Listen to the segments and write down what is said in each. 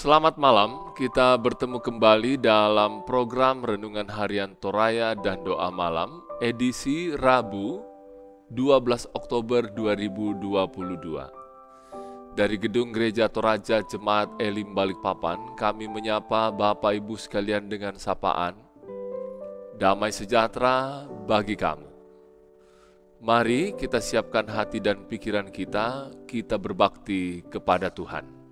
Selamat malam, kita bertemu kembali dalam program Renungan Harian Toraya dan Doa Malam, edisi Rabu 12 Oktober 2022. Dari Gedung Gereja Toraja Jemaat Elim Balikpapan, kami menyapa Bapak Ibu sekalian dengan sapaan, damai sejahtera bagi kamu. Mari kita siapkan hati dan pikiran kita berbakti kepada Tuhan.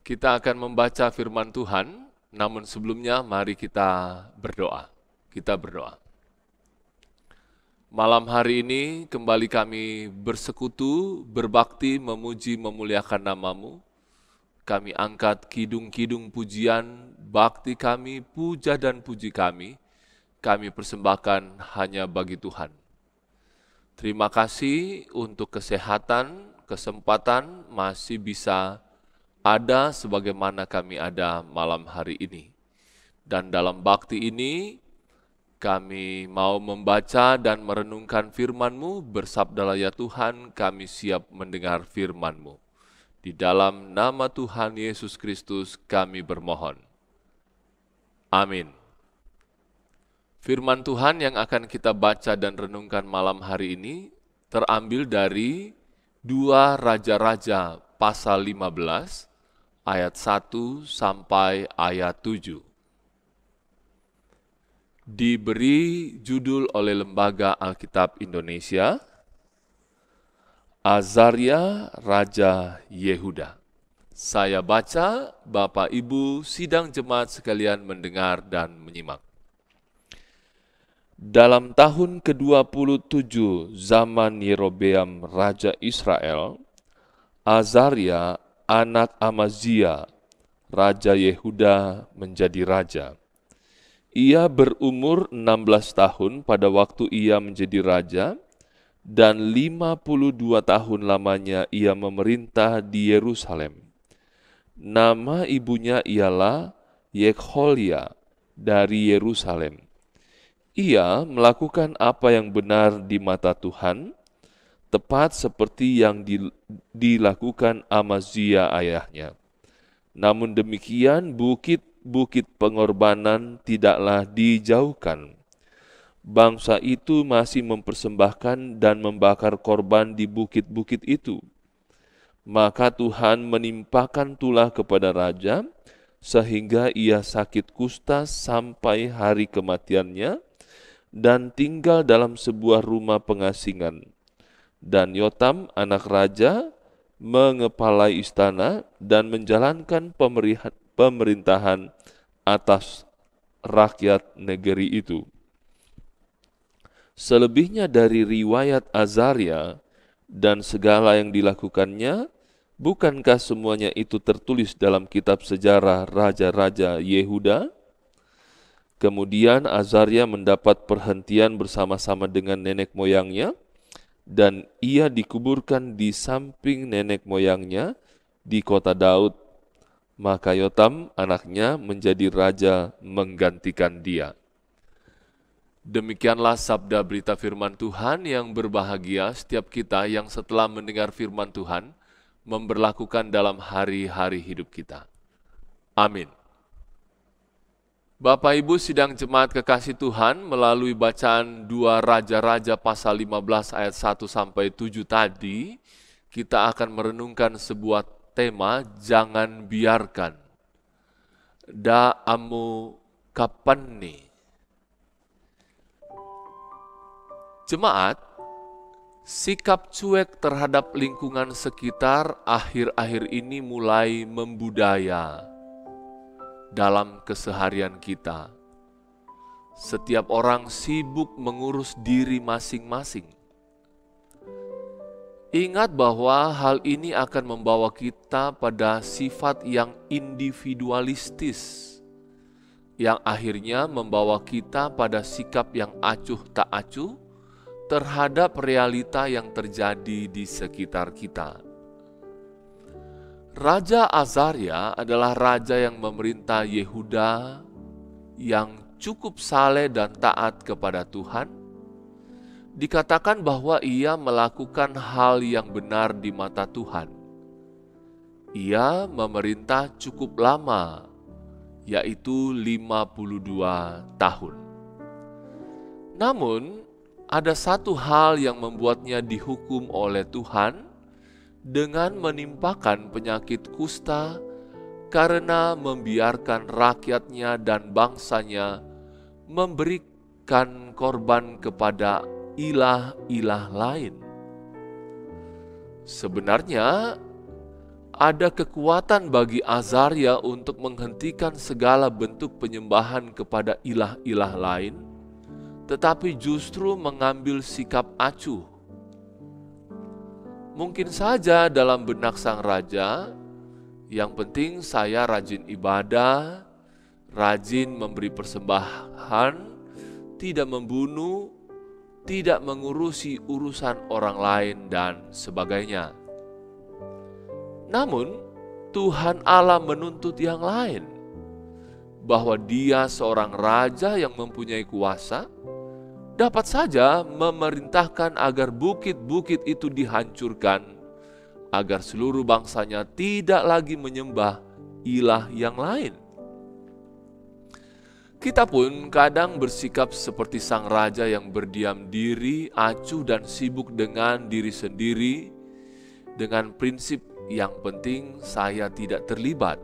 Kita akan membaca firman Tuhan, namun sebelumnya mari kita berdoa. Kita berdoa. Malam hari ini kembali kami bersekutu, berbakti, memuji, memuliakan nama-Mu. Kami angkat kidung-kidung pujian, bakti kami, puja dan puji kami persembahkan hanya bagi Tuhan. Terima kasih untuk kesehatan, kesempatan masih bisa ada sebagaimana kami ada malam hari ini. Dan dalam bakti ini, kami mau membaca dan merenungkan firman-Mu, bersabdalah ya Tuhan, kami siap mendengar firman-Mu. Di dalam nama Tuhan Yesus Kristus kami bermohon. Amin. Firman Tuhan yang akan kita baca dan renungkan malam hari ini terambil dari 2 Raja-Raja pasal 15, ayat 1 sampai ayat 7. Diberi judul oleh Lembaga Alkitab Indonesia, Azaria Raja Yehuda. Saya baca, Bapak Ibu sidang jemaat sekalian mendengar dan menyimak. Dalam tahun ke-27 zaman Yerobeam Raja Israel, Azaria anak Amazia, Raja Yehuda menjadi raja. Ia berumur 16 tahun pada waktu ia menjadi raja, dan 52 tahun lamanya ia memerintah di Yerusalem. Nama ibunya ialah Yekholia dari Yerusalem. Ia melakukan apa yang benar di mata Tuhan, tepat seperti yang dilakukan Amazia ayahnya. Namun demikian bukit-bukit pengorbanan tidaklah dijauhkan. Bangsa itu masih mempersembahkan dan membakar korban di bukit-bukit itu. Maka Tuhan menimpakan tulah kepada raja, sehingga ia sakit kusta sampai hari kematiannya, dan tinggal dalam sebuah rumah pengasingan. Dan Yotam anak raja mengepalai istana dan menjalankan pemerintahan atas rakyat negeri itu. Selebihnya dari riwayat Azaria dan segala yang dilakukannya, bukankah semuanya itu tertulis dalam kitab sejarah Raja-Raja Yehuda? Kemudian Azaria mendapat perhentian bersama-sama dengan nenek moyangnya, dan ia dikuburkan di samping nenek moyangnya di kota Daud. Maka Yotam anaknya menjadi raja menggantikan dia. Demikianlah sabda berita firman Tuhan. Yang berbahagia setiap kita yang setelah mendengar firman Tuhan memberlakukan dalam hari-hari hidup kita. Amin. Bapak Ibu sidang jemaat kekasih Tuhan, melalui bacaan 2 Raja-Raja pasal 15 ayat 1 sampai 7 tadi, kita akan merenungkan sebuah tema, jangan biarkan. Da'amu kapanni. Jemaat, sikap cuek terhadap lingkungan sekitar akhir-akhir ini mulai membudaya dalam keseharian kita. Setiap orang sibuk mengurus diri masing-masing. Ingat bahwa hal ini akan membawa kita pada sifat yang individualistis, yang akhirnya membawa kita pada sikap yang acuh tak acuh terhadap realita yang terjadi di sekitar kita. Raja Azaria adalah raja yang memerintah Yehuda yang cukup saleh dan taat kepada Tuhan. Dikatakan bahwa ia melakukan hal yang benar di mata Tuhan. Ia memerintah cukup lama, yaitu 52 tahun. Namun, ada satu hal yang membuatnya dihukum oleh Tuhan dengan menimpakan penyakit kusta karena membiarkan rakyatnya dan bangsanya memberikan korban kepada ilah-ilah lain. Sebenarnya, ada kekuatan bagi Azaria untuk menghentikan segala bentuk penyembahan kepada ilah-ilah lain, tetapi justru mengambil sikap acuh. Mungkin saja dalam benak sang raja, yang penting saya rajin ibadah, rajin memberi persembahan, tidak membunuh, tidak mengurusi urusan orang lain, dan sebagainya. Namun, Tuhan Allah menuntut yang lain, bahwa Dia seorang raja yang mempunyai kuasa, dapat saja memerintahkan agar bukit-bukit itu dihancurkan, agar seluruh bangsanya tidak lagi menyembah ilah yang lain. Kita pun kadang bersikap seperti sang raja yang berdiam diri, acuh dan sibuk dengan diri sendiri, dengan prinsip yang penting saya tidak terlibat.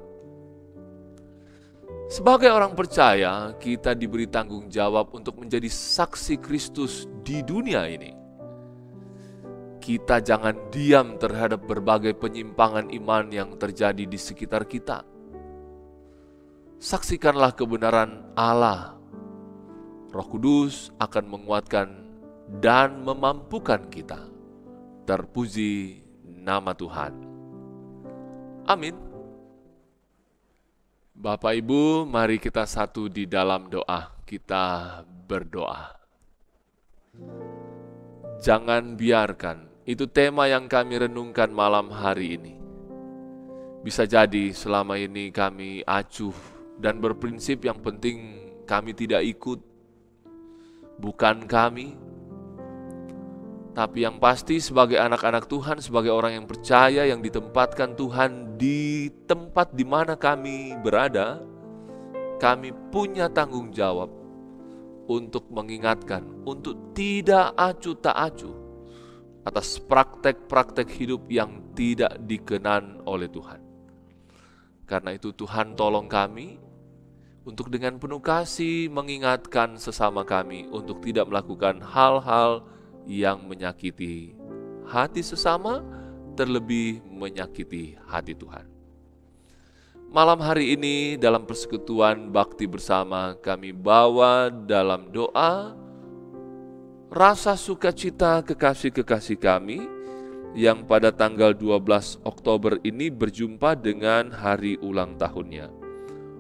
Sebagai orang percaya, kita diberi tanggung jawab untuk menjadi saksi Kristus di dunia ini. Kita jangan diam terhadap berbagai penyimpangan iman yang terjadi di sekitar kita. Saksikanlah kebenaran Allah. Roh Kudus akan menguatkan dan memampukan kita. Terpuji nama Tuhan. Amin. Bapak Ibu, mari kita satu di dalam doa. Kita berdoa. Jangan biarkan, itu tema yang kami renungkan malam hari ini. Bisa jadi selama ini kami acuh dan berprinsip yang penting kami tidak ikut. Bukan kami, tapi yang pasti sebagai anak-anak Tuhan, sebagai orang yang percaya yang ditempatkan Tuhan di tempat di mana kami berada, kami punya tanggung jawab untuk mengingatkan, untuk tidak acuh tak acuh atas praktek-praktek hidup yang tidak dikenan oleh Tuhan. Karena itu Tuhan tolong kami untuk dengan penuh kasih mengingatkan sesama kami untuk tidak melakukan hal-hal yang menyakiti hati sesama, terlebih menyakiti hati Tuhan. Malam hari ini dalam persekutuan bakti bersama kami bawa dalam doa rasa sukacita kekasih-kekasih kami yang pada tanggal 12 Oktober ini berjumpa dengan hari ulang tahunnya.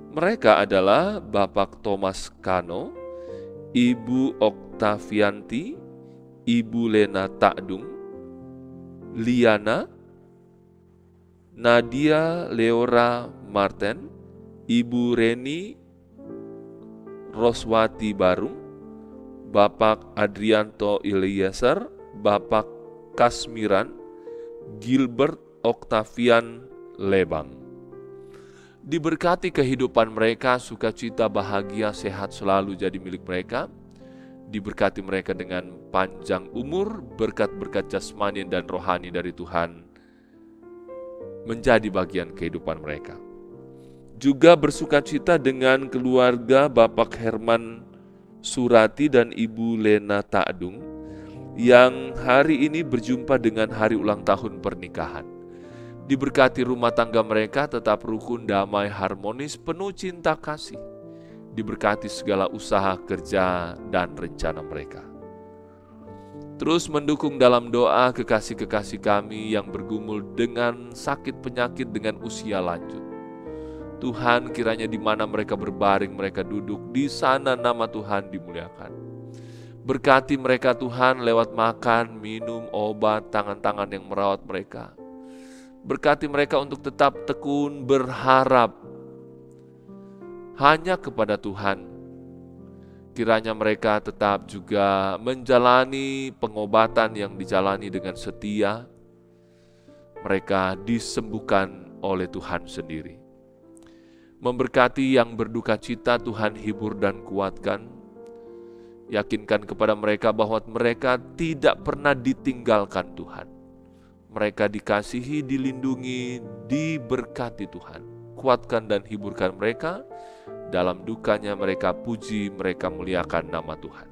Mereka adalah Bapak Thomas Kano, Ibu Oktavianti, Ibu Lena Takdung, Liana, Nadia Leora Marten, Ibu Reni Roswati Barung, Bapak Adrianto Eliezer, Bapak Kasmiran, Gilbert Oktavian Lebang. Diberkati kehidupan mereka, sukacita, bahagia, sehat selalu jadi milik mereka. Diberkati mereka dengan panjang umur, berkat-berkat jasmani dan rohani dari Tuhan menjadi bagian kehidupan mereka. Juga bersukacita dengan keluarga Bapak Herman Surati dan Ibu Lena Ta'dung yang hari ini berjumpa dengan hari ulang tahun pernikahan. Diberkati rumah tangga mereka tetap rukun, damai, harmonis, penuh cinta kasih. Diberkati segala usaha, kerja, dan rencana mereka. Terus mendukung dalam doa kekasih-kekasih kami yang bergumul dengan sakit penyakit dengan usia lanjut. Tuhan, kiranya di mana mereka berbaring, mereka duduk, di sana nama Tuhan dimuliakan. Berkati mereka Tuhan lewat makan, minum, obat, tangan-tangan yang merawat mereka. Berkati mereka untuk tetap tekun berharap hanya kepada Tuhan. Kiranya mereka tetap juga menjalani pengobatan yang dijalani dengan setia. Mereka disembuhkan oleh Tuhan sendiri. Memberkati yang berduka cita, Tuhan hibur dan kuatkan. Yakinkan kepada mereka bahwa mereka tidak pernah ditinggalkan Tuhan. Mereka dikasihi, dilindungi, diberkati Tuhan. Kuatkan dan hiburkan mereka. Dalam dukanya mereka puji, mereka muliakan nama Tuhan.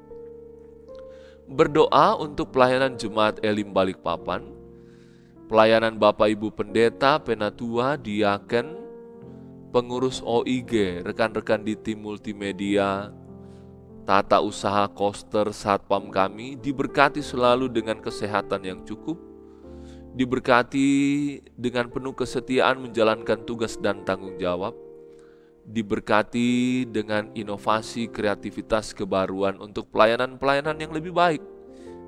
Berdoa untuk pelayanan Jemaat Elim Balikpapan, pelayanan Bapak Ibu Pendeta, Penatua, Diaken, pengurus OIG, rekan-rekan di tim multimedia, tata usaha koster satpam kami, diberkati selalu dengan kesehatan yang cukup, diberkati dengan penuh kesetiaan menjalankan tugas dan tanggung jawab, diberkati dengan inovasi, kreativitas, kebaruan untuk pelayanan-pelayanan yang lebih baik.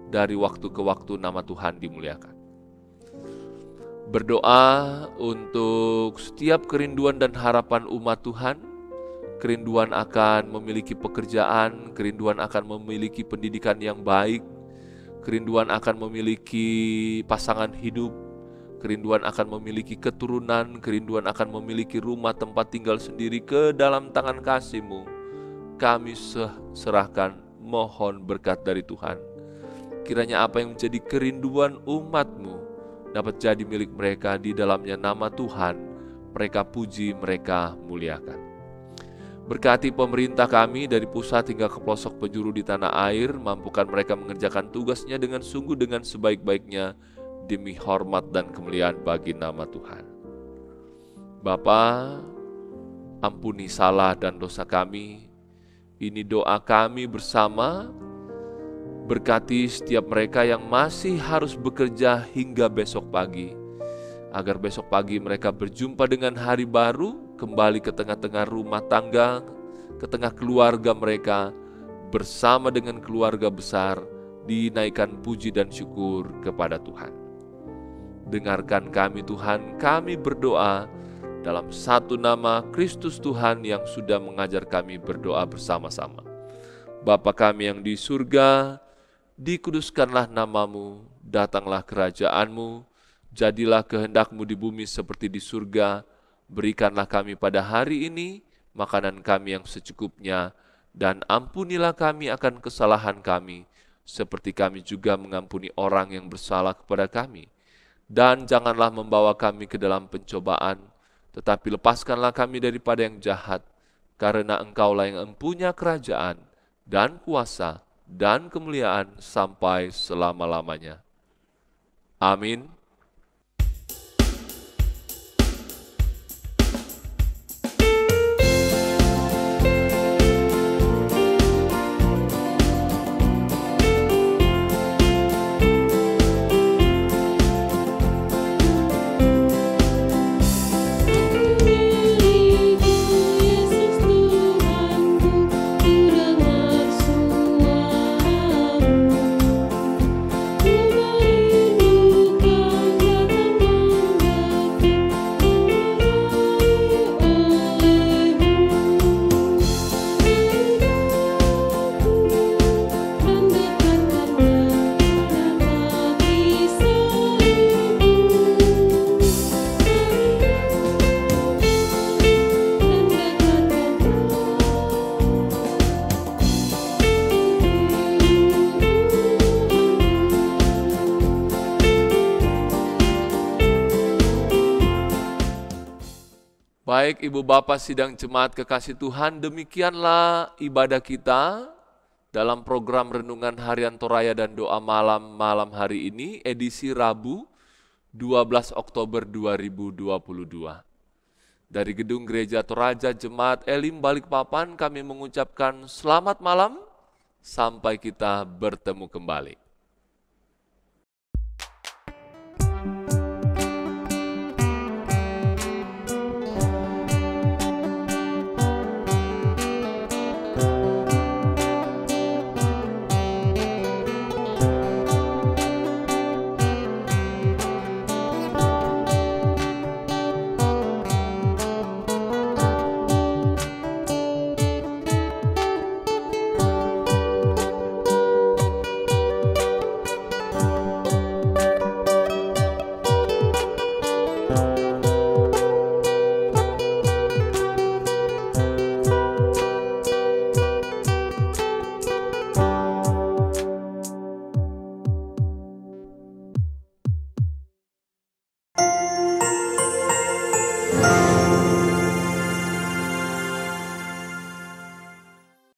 Dari waktu ke waktu nama Tuhan dimuliakan. Berdoa untuk setiap kerinduan dan harapan umat Tuhan, kerinduan akan memiliki pekerjaan, kerinduan akan memiliki pendidikan yang baik, kerinduan akan memiliki pasangan hidup, kerinduan akan memiliki keturunan, kerinduan akan memiliki rumah tempat tinggal sendiri ke dalam tangan kasih-Mu. Kami serahkan, mohon berkat dari Tuhan. Kiranya apa yang menjadi kerinduan umat-Mu dapat jadi milik mereka, di dalamnya nama Tuhan. Mereka puji, mereka muliakan. Berkati pemerintah kami dari pusat hingga ke pelosok penjuru di tanah air, mampukan mereka mengerjakan tugasnya dengan sungguh dengan sebaik-baiknya, demi hormat dan kemuliaan bagi nama Tuhan. Bapa, ampuni salah dan dosa kami. Ini doa kami bersama. Berkati setiap mereka yang masih harus bekerja hingga besok pagi, agar besok pagi mereka berjumpa dengan hari baru, kembali ke tengah-tengah rumah tangga, ke tengah keluarga mereka, bersama dengan keluarga besar, dinaikkan puji dan syukur kepada Tuhan. Dengarkan kami Tuhan, kami berdoa dalam satu nama Kristus Tuhan yang sudah mengajar kami berdoa bersama-sama. Bapa kami yang di surga, dikuduskanlah nama-Mu, datanglah kerajaan-Mu, jadilah kehendak-Mu di bumi seperti di surga. Berikanlah kami pada hari ini makanan kami yang secukupnya, dan ampunilah kami akan kesalahan kami, seperti kami juga mengampuni orang yang bersalah kepada kami. Dan janganlah membawa kami ke dalam pencobaan, tetapi lepaskanlah kami daripada yang jahat, karena Engkau-lah yang mempunyai kerajaan, dan kuasa, dan kemuliaan sampai selama-lamanya. Amin. Baik Ibu Bapak Sidang Jemaat Kekasih Tuhan, demikianlah ibadah kita dalam program Renungan Harian Toraya dan Doa Malam hari ini, edisi Rabu 12 Oktober 2022. Dari Gedung Gereja Toraja Jemaat Elim Balikpapan kami mengucapkan selamat malam, sampai kita bertemu kembali.